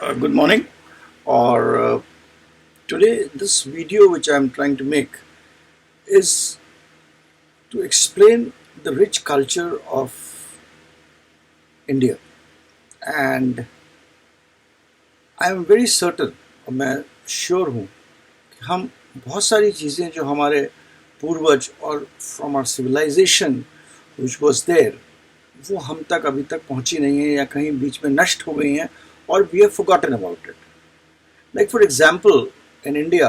Good morning. Or Today, this video which I'm trying to make is to explain the rich culture of India, and I am very certain, और मैं sure हूँ कि हम बहुत सारी चीज़ें जो हमारे पूर्वज और from our civilization which was there वो हम तक अभी तक पहुँची नहीं है या कहीं बीच में नष्ट हो गई हैं और we have forgotten about it. Like for example, in India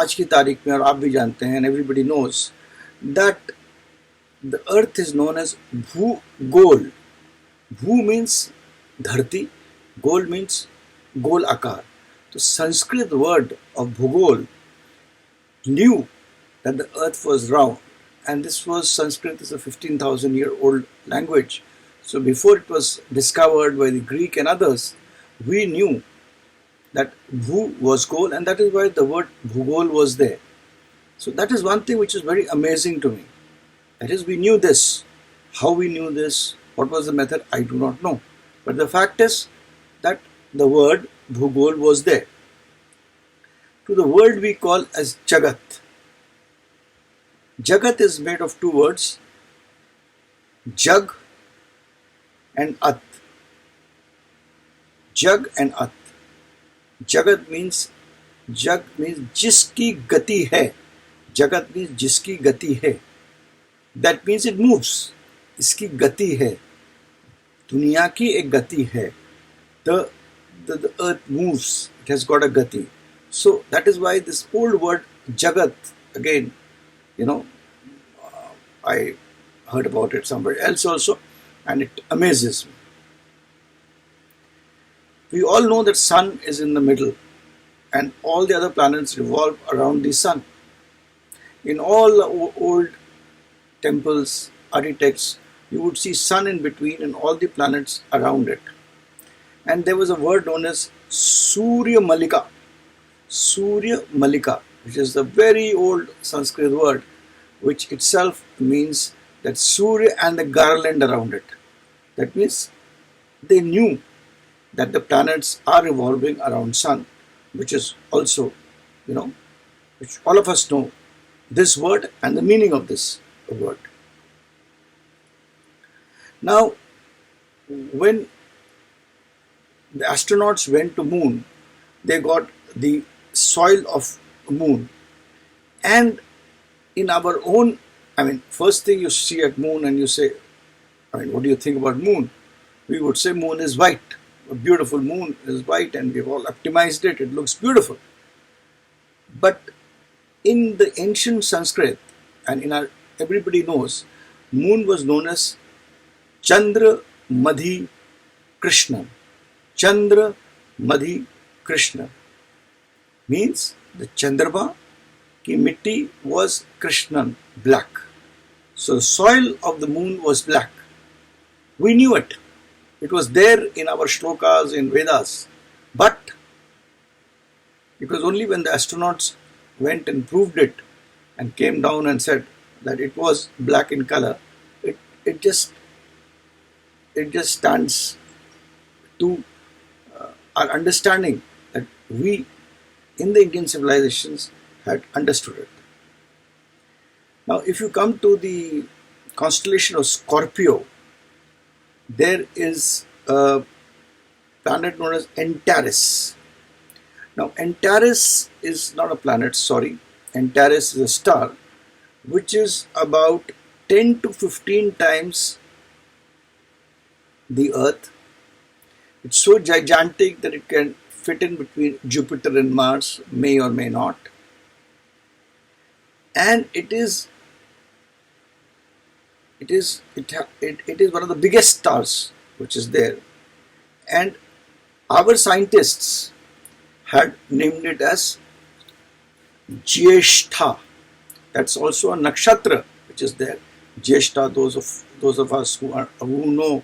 आज की तारीख में, और आप भी जानते हैं, everybody knows that the earth is known as bhugol. Bhu means धरती, गोल मीन्स गोल आकार. तो Sanskrit word of bhugol knew that the earth was round, and this was Sanskrit is a 15,000-year old language. So before it was discovered by the Greek and others, we knew that Bhu was goal, and that is why the word Bhugol was there. So that is one thing which is very amazing to me. That is, we knew this. How we knew this, what was the method, I do not know. But the fact is that the word Bhugol was there. To the world we call as Jagat. Jagat is made of two words, Jag and At. Jag and At. Jagat means जिसकी गति है. जगत means जिसकी गति है. That means it moves. इसकी गति है. दुनिया की एक गति है. The earth moves. It has got a gati. So that is why this old word Jagat, again, I heard about it somewhere else also, and it amazes me. We all know that sun is in the middle, and all the other planets revolve around the sun. In all the old temples, architects, you would see sun in between and all the planets around it. And there was a word known as Surya Malika. Surya Malika, which is the very old Sanskrit word, which itself means that Surya and the garland around it. That means they knew that the planets are revolving around sun, which is also, which all of us know this word and the meaning of this word. Now, when the astronauts went to moon, they got the soil of moon. And in our own, first thing you see at moon and you say, what do you think about moon? We would say moon is white. A beautiful moon is white, and we've all optimized it. It looks beautiful. But in the ancient Sanskrit, and everybody knows, moon was known as Chandra Madhi Krishna. Chandra Madhi Krishna means the Chandrama ki mitti was Krishnan, black. So the soil of the moon was black. We knew it. It was there in our shlokas, in Vedas. But it was only when the astronauts went and proved it and came down and said that it was black in color, it just stands to our understanding that we in the Indian civilizations had understood it. Now, if you come to the constellation of Scorpio, there is a planet known as Antares. Now, Antares is not a planet, sorry. Antares is a star which is about 10 to 15 times the Earth. It's so gigantic that it can fit in between Jupiter and Mars, may or may not. And it is one of the biggest stars which is there. And our scientists had named it as Jyeshtha. That's also a nakshatra which is there. Jyeshtha, those of us who know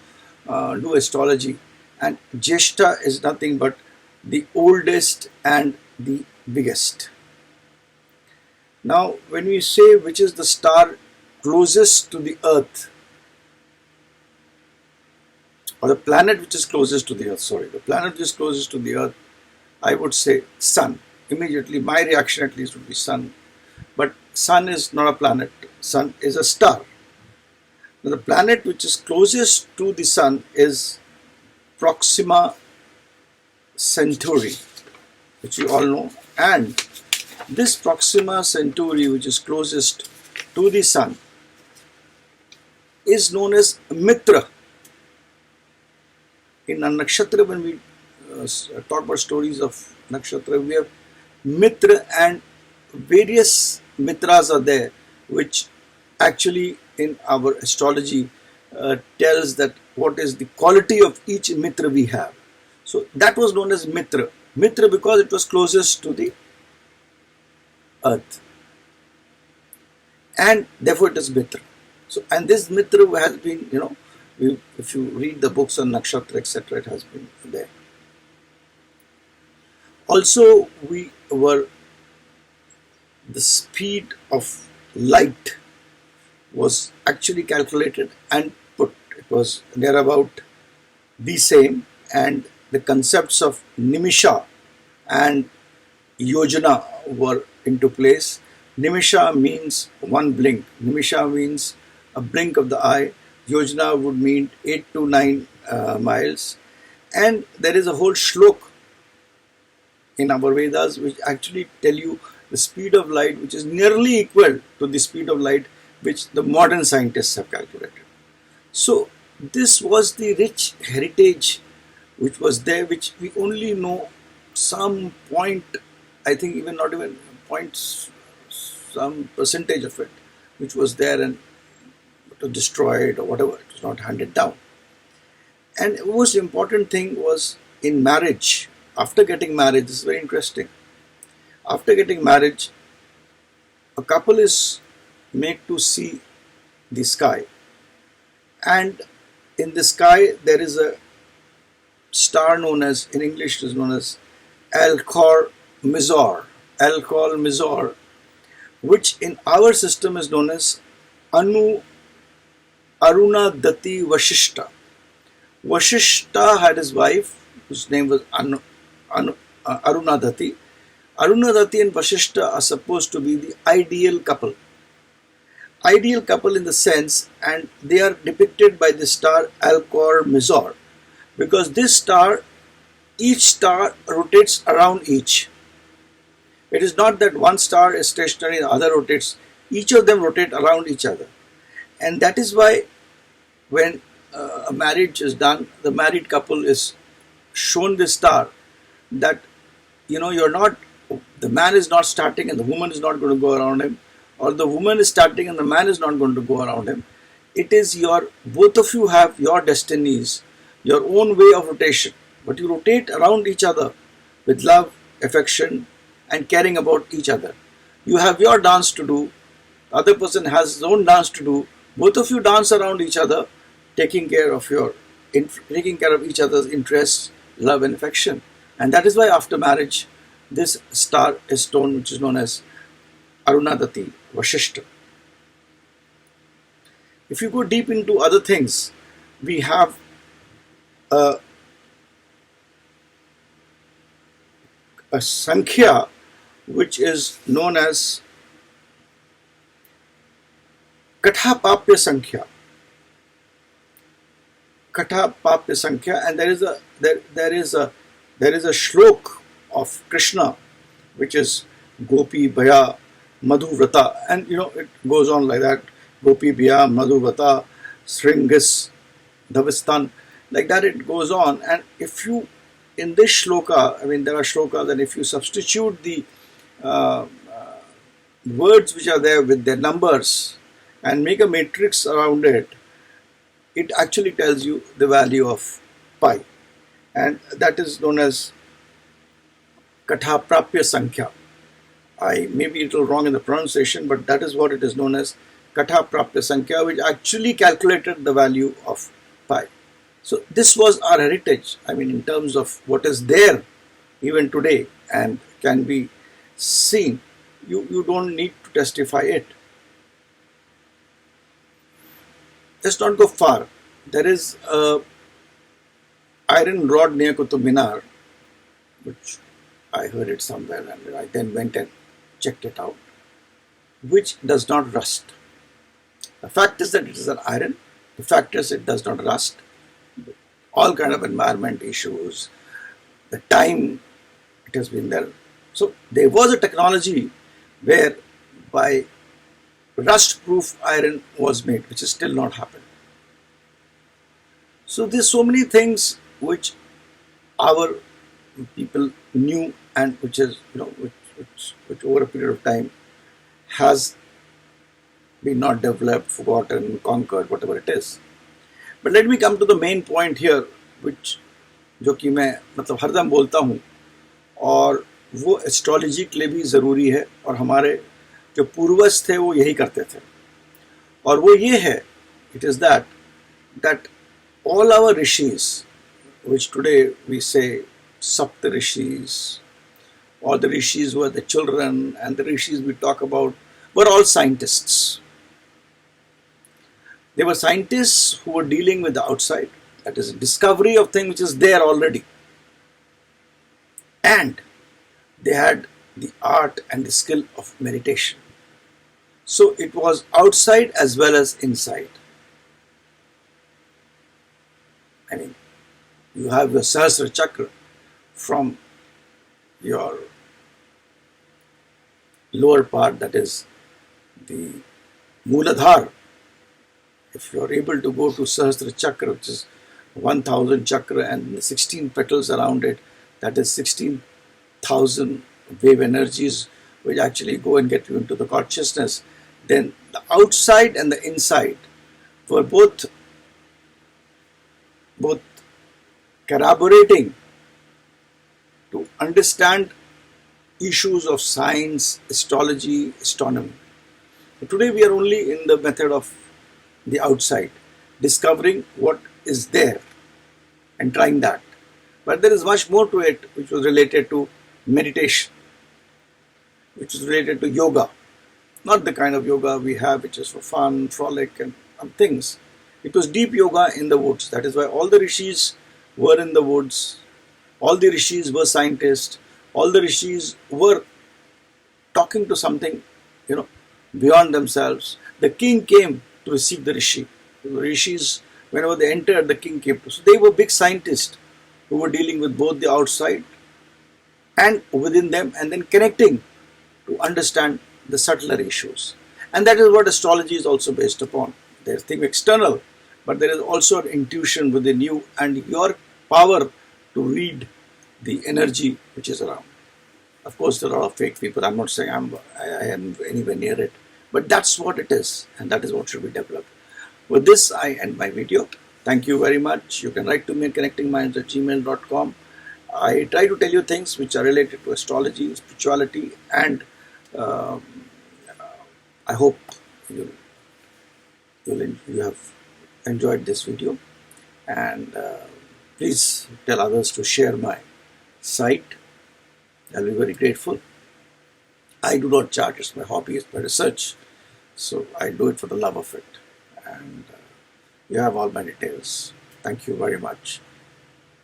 do astrology. And Jyeshtha is nothing but the oldest and the biggest. Now, when we say which is the star closest to the earth, or the planet which is closest to the earth, sorry, the planet which is closest to the earth, I would say sun. Immediately my reaction at least would be sun. But sun is not a planet, sun is a star. Now the planet which is closest to the sun is Proxima Centauri, which you all know, and this Proxima Centauri, which is closest to the sun, is known as Mitra. In a nakshatra, when we talk about stories of nakshatra, we have Mitra, and various Mitras are there, which actually in our astrology tells that what is the quality of each Mitra we have. So that was known as Mitra. Mitra because it was closest to the earth, and therefore it is Mitra. So, and this Mitra has been, if you read the books on nakshatra, etc., it has been there. Also, the speed of light was actually calculated and put. It was thereabout the same, and the concepts of Nimisha and Yojana were into place. Nimisha means one blink. Nimisha means a blink of the eye. Yojana would mean 8 to 9 miles. And there is a whole shlok in our Vedas which actually tell you the speed of light, which is nearly equal to the speed of light which the modern scientists have calculated. So this was the rich heritage which was there, which we only know some point, I think even not even points, some percentage of it, which was there and was destroyed or whatever, it was not handed down. And the most important thing was in marriage. After getting married, this is very interesting. After getting married, a couple is made to see the sky, and in the sky there is a star known as, in English it is known as Alcor Mizor. Alcor Mizor, which in our system is known as Aruna Dati Vashishta. Vashishta had his wife whose name was Aruna Dati. Aruna Dati and Vashishta are supposed to be the ideal couple. Ideal couple in the sense, and they are depicted by the star Alcor Mizor, because this star, each star rotates around each. It is not that one star is stationary and the other rotates. Each of them rotate around each other. And that is why when a marriage is done, the married couple is shown this star, that the man is not starting and the woman is not going to go around him, or the woman is starting and the man is not going to go around him. It is both of you have your destinies, your own way of rotation, but you rotate around each other with love, affection, and caring about each other. You have your dance to do, the other person has his own dance to do. Both of you dance around each other, taking care of each other's interests, love, and affection. And that is why after marriage, this star is shown, which is known as Arunadati Vashishta. If you go deep into other things, we have a Sankhya which is known as Kathapapya Sankhya. Kathapapya Sankhya, and there is a shlok of Krishna which is Gopi Bhaya Madhuvrata, and it goes on like that. Gopi Bhaya Madhuvrata Sringis Dhavistan, like that it goes on. And if you, in this shloka, there are shlokas, and if you substitute the words which are there with their numbers and make a matrix around it, it actually tells you the value of pi, and that is known as Kathaprapya Sankhya. I may be a little wrong in the pronunciation, but that is what it is known as, Kathaprapya Sankhya, which actually calculated the value of pi. So this was our heritage, in terms of what is there even today and can be seen. You don't need to testify it. Let's not go far. There is a iron rod near Qutub Minar, which I heard it somewhere, and I then went and checked it out, which does not rust. The fact is that it is an iron. The fact is it does not rust. All kind of environment issues, the time it has been there. So there was a technology where by rust-proof iron was made, which has still not happened. So there's so many things which our people knew, and which is, which over a period of time has been not developed, forgotten, conquered, whatever it is. But let me come to the main point here, which जो कि मैं मतलब हरदम बोलता हूँ, और वो astrology के लिए भी ज़रूरी है, और हमारे जो पूर्वज थे वो यही करते थे, और वो ये है, it is that all our rishis, which today we say Sapta Rishis, or the rishis were the children, and the rishis we talk about were all scientists. They were scientists who were dealing with the outside, that is, discovery of things which is there already. And they had the art and the skill of meditation. So it was outside as well as inside. I mean, you have your Sahasra Chakra from your lower part, that is the Mooladhara. If you are able to go to Sahasra Chakra, which is 1000 chakra and the 16 petals around it, that is 16,000 wave energies which actually go and get you into the consciousness, then the outside and the inside were both corroborating to understand issues of science, astrology, astronomy. But today we are only in the method of the outside, discovering what is there and trying that. But there is much more to it, which was related to meditation, which is related to yoga. Not the kind of yoga we have, which is for fun, frolic, and things. It was deep yoga in the woods. That is why all the rishis were in the woods. All the rishis were scientists. All the rishis were talking to something, beyond themselves. The king came to receive the rishi. The rishis, whenever they entered, the king came to. So they were big scientists who were dealing with both the outside and within them, and then connecting to understand the subtler issues. And that is what astrology is also based upon. There is thing external, but there is also an intuition within you and your power to read the energy which is around. Of course, there are a lot of fake people. I'm not saying I am anywhere near it, but that's what it is, and that is what should be developed. With this, I end my video. Thank you very much. You can write to me at connectingminds@gmail.com. I try to tell you things which are related to astrology, spirituality, and I hope you have enjoyed this video. And please tell others to share my site. I'll be very grateful. I do not charge, it's my hobby, it's my research. So I do it for the love of it. And you have all my details. Thank you very much.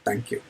Thank you.